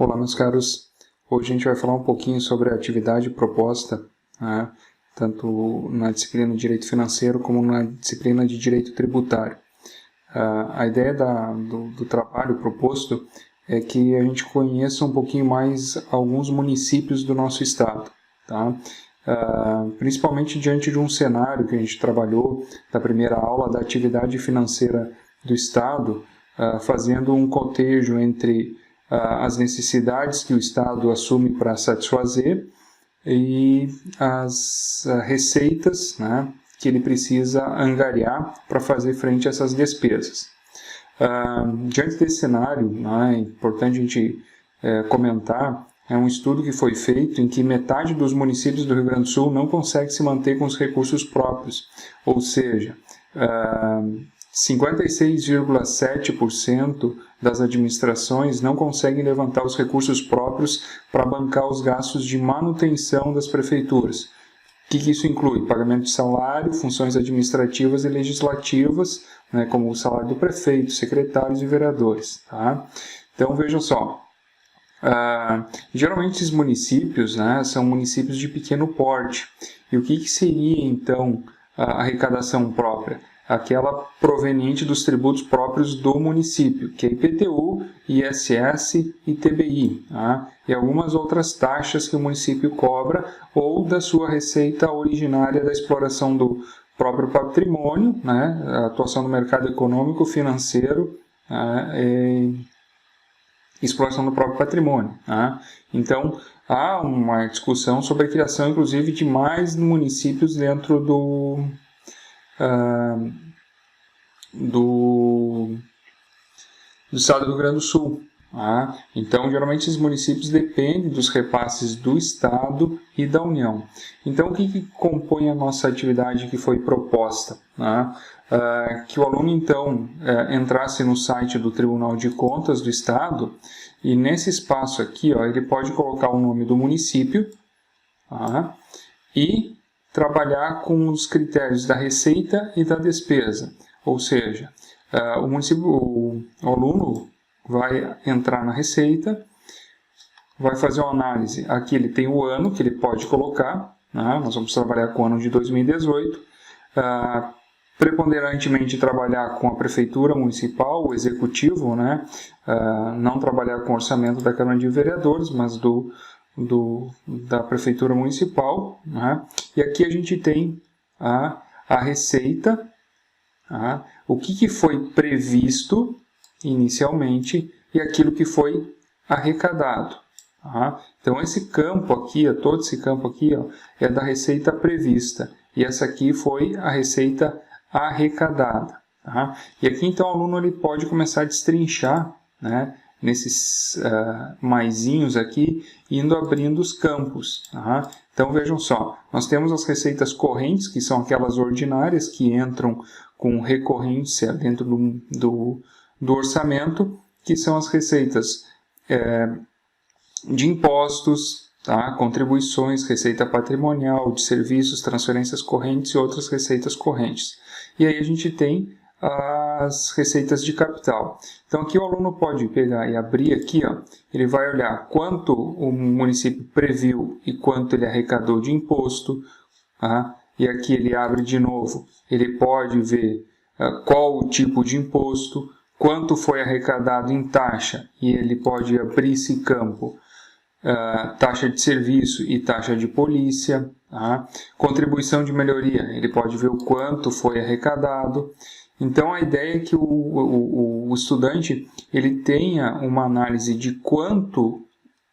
Olá, meus caros. Hoje a gente vai falar um pouquinho sobre a atividade proposta, né, tanto na disciplina de Direito Financeiro como na disciplina de Direito Tributário. A ideia do trabalho proposto é que a gente conheça um pouquinho mais alguns municípios do nosso estado, tá? Principalmente diante de um cenário que a gente trabalhou da primeira aula da atividade financeira do estado, fazendo um cotejo entre as necessidades que o Estado assume para satisfazer e as receitas, né, que ele precisa angariar para fazer frente a essas despesas. Diante desse cenário, né, é importante a gente comentar, é um estudo que foi feito em que metade dos municípios do Rio Grande do Sul não consegue se manter com os recursos próprios, ou seja, 56,7% das administrações não conseguem levantar os recursos próprios para bancar os gastos de manutenção das prefeituras. O que isso inclui? Pagamento de salário, funções administrativas e legislativas, né, como o salário do prefeito, secretários e vereadores. Tá? Então, vejam só. Geralmente esses municípios, né, são municípios de pequeno porte. E o que seria, então, a arrecadação própria? Aquela proveniente dos tributos próprios do município, que é IPTU, ISS e TBI, tá? E algumas outras taxas que o município cobra ou da sua receita originária da exploração do próprio patrimônio, né? A atuação no mercado econômico, financeiro, exploração do próprio patrimônio. Tá? Então, há uma discussão sobre a criação, inclusive, de mais municípios dentro do estado do Rio Grande do Sul. Tá? Então, geralmente, esses municípios dependem dos repasses do Estado e da União. Então, o que compõe a nossa atividade que foi proposta? Tá? Que o aluno, então, entrasse no site do Tribunal de Contas do Estado e, nesse espaço aqui, ele pode colocar o nome do município, tá? E trabalhar com os critérios da receita e da despesa. Ou seja, o aluno vai entrar na receita, vai fazer uma análise. Aqui ele tem o ano que ele pode colocar, né? Nós vamos trabalhar com o ano de 2018. Preponderantemente trabalhar com a prefeitura municipal, o executivo, né? Não trabalhar com o orçamento da Câmara de Vereadores, mas da prefeitura municipal, né? E aqui a gente tem a receita, tá? O que foi previsto inicialmente e aquilo que foi arrecadado. Tá? Então esse campo aqui, todo esse campo aqui, é da receita prevista e essa aqui foi a receita arrecadada. Tá? E aqui então o aluno ele pode começar a destrinchar, né, nesses maisinhos aqui, indo abrindo os campos. Tá? Então vejam só, nós temos as receitas correntes, que são aquelas ordinárias que entram com recorrência dentro do orçamento, que são as receitas de impostos, tá? Contribuições, receita patrimonial, de serviços, transferências correntes e outras receitas correntes. E aí a gente tem as receitas de capital. Então aqui o aluno pode pegar e abrir aqui, ele vai olhar quanto o município previu e quanto ele arrecadou de imposto, tá? E aqui ele abre de novo, ele pode ver qual o tipo de imposto, quanto foi arrecadado em taxa, e ele pode abrir esse campo, taxa de serviço e taxa de polícia, tá? Contribuição de melhoria, ele pode ver o quanto foi arrecadado. Então a ideia é que o estudante ele tenha uma análise de quanto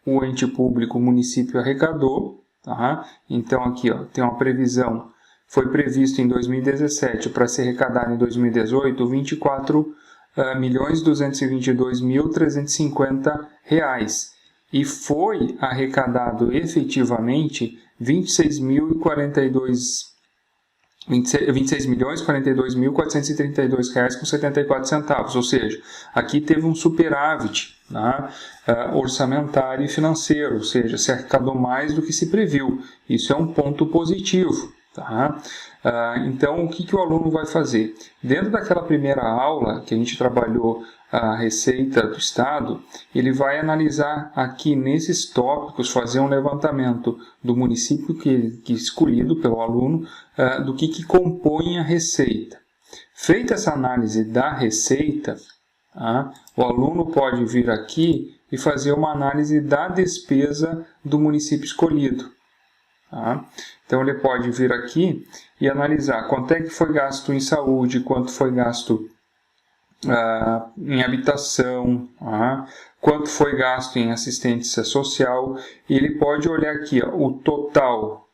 o ente público, o município arrecadou, tá? Então aqui tem uma previsão, foi previsto em 2017 para ser arrecadado em 2018 R$24.222.350 e foi arrecadado efetivamente R$26.042.432,74, ou seja, aqui teve um superávit, tá? Orçamentário e financeiro, ou seja, se arrecadou mais do que se previu. Isso é um ponto positivo. Tá? Então, o que o aluno vai fazer? Dentro daquela primeira aula que a gente trabalhou a receita do Estado, ele vai analisar aqui nesses tópicos, fazer um levantamento do município que escolhido pelo aluno, do que compõe a receita. Feita essa análise da receita, o aluno pode vir aqui e fazer uma análise da despesa do município escolhido. Então ele pode vir aqui e analisar quanto é que foi gasto em saúde, quanto foi gasto em habitação, quanto foi gasto em assistência social, e ele pode olhar aqui o total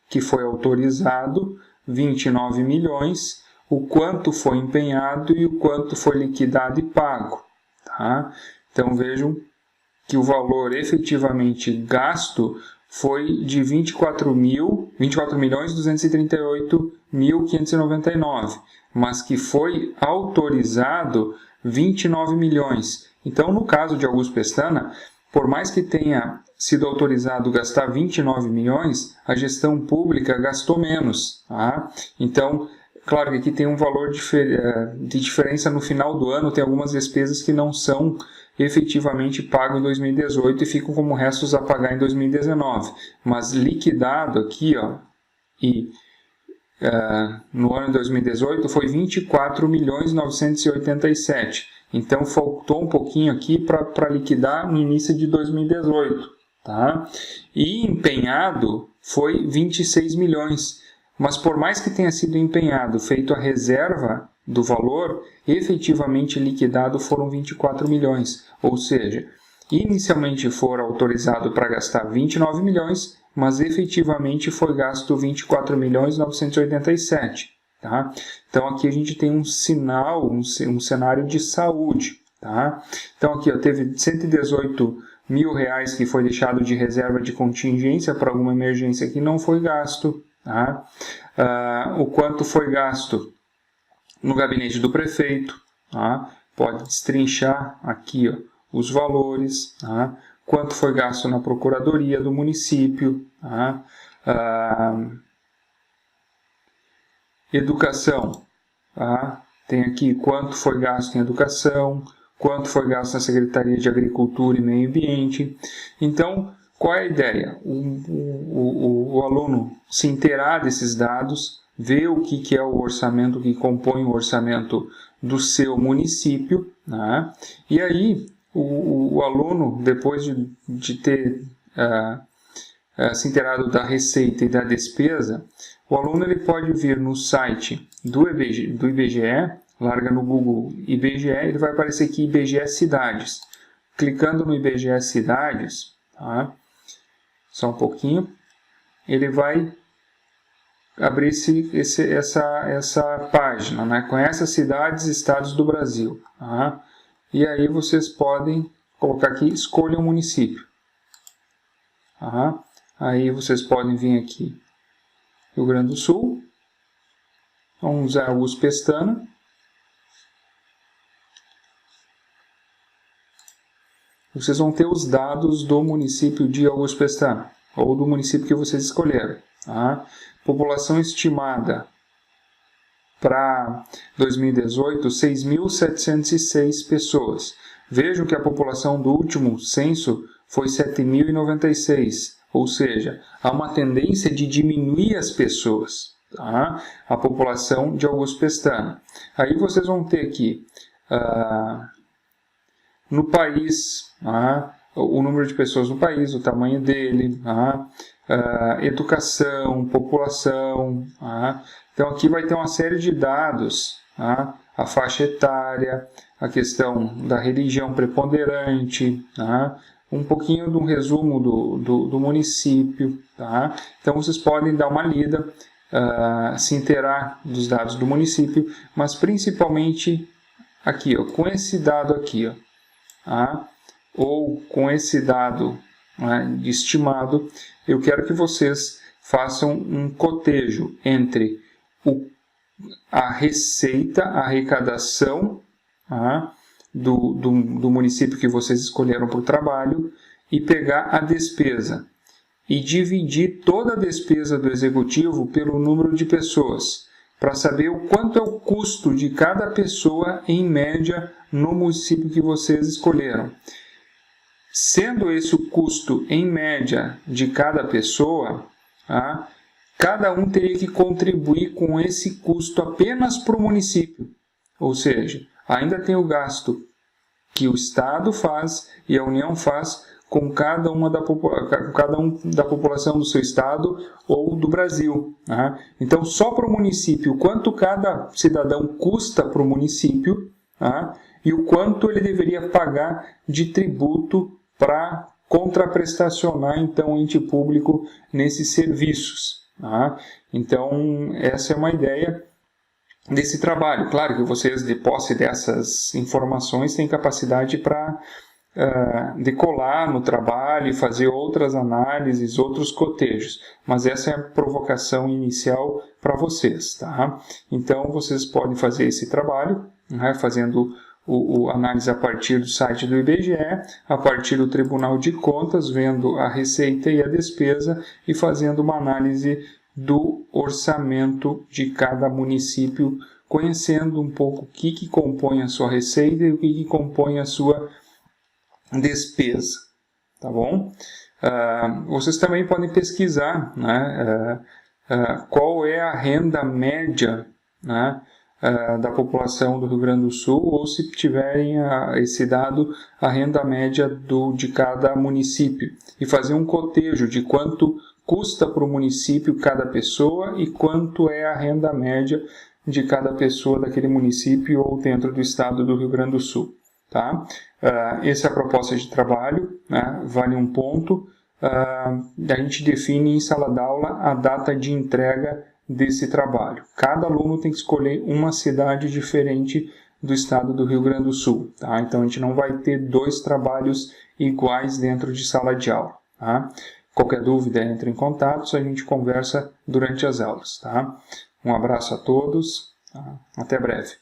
que foi autorizado, 29 milhões, o quanto foi empenhado e o quanto foi liquidado e pago. Então vejam que o valor efetivamente gasto foi de 24.238.599, mas que foi autorizado 29 milhões. Então, no caso de Augusto Pestana, por mais que tenha sido autorizado gastar 29 milhões, a gestão pública gastou menos. Então, claro que aqui tem um valor de diferença no final do ano, tem algumas despesas que não são efetivamente pago em 2018 e ficam como restos a pagar em 2019. Mas liquidado aqui, no ano de 2018 foi 24.987. Então faltou um pouquinho aqui para liquidar no início de 2018. E empenhado foi 26 milhões. Mas por mais que tenha sido empenhado, feito a reserva do valor, efetivamente liquidado foram 24 milhões. Ou seja, inicialmente foram autorizados para gastar 29 milhões, mas efetivamente foi gasto 24.987. Então aqui a gente tem um sinal, um cenário de saúde. Então aqui teve 118 mil reais que foi deixado de reserva de contingência para alguma emergência que não foi gasto. O quanto foi gasto no gabinete do prefeito, pode destrinchar aqui os valores, quanto foi gasto na procuradoria do município, educação, tem aqui quanto foi gasto em educação, quanto foi gasto na Secretaria de Agricultura e Meio Ambiente. Então, qual é a ideia? O aluno se inteirar desses dados, ver o que é o orçamento, que compõe o orçamento do seu município, e aí o aluno, depois de ter se inteirado da receita e da despesa, o aluno ele pode vir no site do IBGE, larga no Google IBGE, ele vai aparecer aqui IBGE Cidades. Clicando no IBGE Cidades, só um pouquinho, ele vai abrir essa página, Conhece as cidades e estados do Brasil. E aí vocês podem colocar aqui, escolha um município. Aí vocês podem vir aqui, Rio Grande do Sul, vamos usar Augusto Pestana. Vocês vão ter os dados do município de Augusto Pestana, ou do município que vocês escolheram. População estimada para 2018, 6.706 pessoas. Vejam que a população do último censo foi 7.096, ou seja, há uma tendência de diminuir as pessoas, a população de Augusto Pestana. Aí vocês vão ter aqui, no país, o número de pessoas no país, o tamanho dele, educação, população. Então aqui vai ter uma série de dados, a faixa etária, a questão da religião preponderante, um pouquinho de um resumo do município. Então vocês podem dar uma lida, se inteirar dos dados do município, mas principalmente aqui, com esse dado aqui, ou com esse dado estimado, eu quero que vocês façam um cotejo entre a receita, a arrecadação do município que vocês escolheram para o trabalho e pegar a despesa. e dividir toda a despesa do executivo pelo número de pessoas, para saber o quanto é o custo de cada pessoa em média no município que vocês escolheram. Sendo esse o custo em média de cada pessoa, tá? Cada um teria que contribuir com esse custo apenas para o município. Ou seja, ainda tem o gasto que o Estado faz e a União faz com cada um da população do seu estado ou do Brasil. Né? Então, só para o município, quanto cada cidadão custa para o município, tá? E o quanto ele deveria pagar de tributo para contraprestacionar, então, o ente público nesses serviços. Tá? Então, essa é uma ideia desse trabalho. Claro que vocês, de posse dessas informações, têm capacidade para decolar no trabalho e fazer outras análises, outros cotejos, mas essa é a provocação inicial para vocês, tá? Então vocês podem fazer esse trabalho, né, fazendo o análise a partir do site do IBGE, a partir do Tribunal de Contas, vendo a receita e a despesa e fazendo uma análise do orçamento de cada município, conhecendo um pouco o que compõe a sua receita e o que compõe a sua despesa, tá bom? Vocês também podem pesquisar, né, qual é a renda média, né, da população do Rio Grande do Sul, ou se tiverem esse dado, a renda média de cada município, e fazer um cotejo de quanto custa para o município cada pessoa e quanto é a renda média de cada pessoa daquele município ou dentro do estado do Rio Grande do Sul. Tá? Essa é a proposta de trabalho, né? Vale um ponto. A gente define em sala d'aula a data de entrega desse trabalho. Cada aluno tem que escolher uma cidade diferente do estado do Rio Grande do Sul. Tá? Então a gente não vai ter 2 trabalhos iguais dentro de sala de aula. Tá? Qualquer dúvida, entre em contato, a gente conversa durante as aulas. Tá? Um abraço a todos, tá? Até breve.